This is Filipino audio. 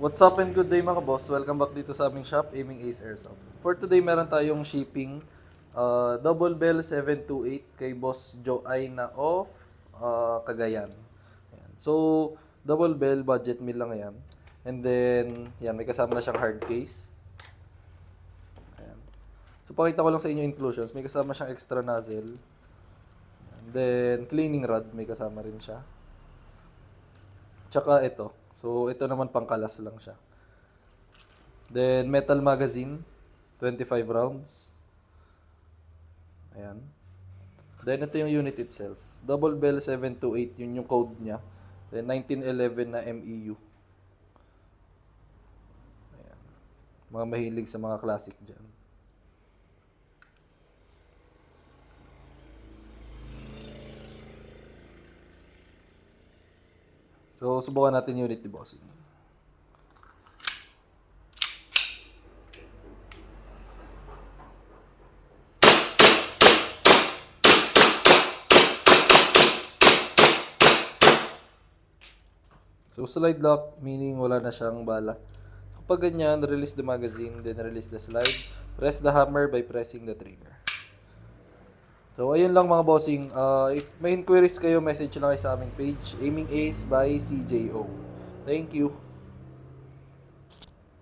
What's up and good day mga boss? Welcome back dito sa aming shop, Aiming Ace Airsoft. For today, meron tayong shipping Double Bell 728 kay Boss Joe Aina of Cagayan. Ayan. So, Double Bell, budget meal lang yan. And then, yan, may kasama na siyang hard case. Ayan. So, pakita ko lang sa inyo inclusions. May kasama siyang extra nozzle. And then, cleaning rod, may kasama rin siya. Tsaka ito. So, ito naman pangkalas lang siya. Then, metal magazine, 25 rounds. Ayan. Then, ito yung unit itself. Double Bell 728, yun yung code niya. Then, 1911 na MEU. Ayan. Mga mahilig sa mga classic dyan. So, subukan natin unit ni Bossing. So, slide lock, meaning wala na siyang bala. Kapag ganyan, release the magazine, then release the slide. Press the hammer by pressing the trigger. So, ayun lang mga bossing. If may inquiries kayo, message lang kayo sa aming page, Aiming Ace by CJO. Thank you.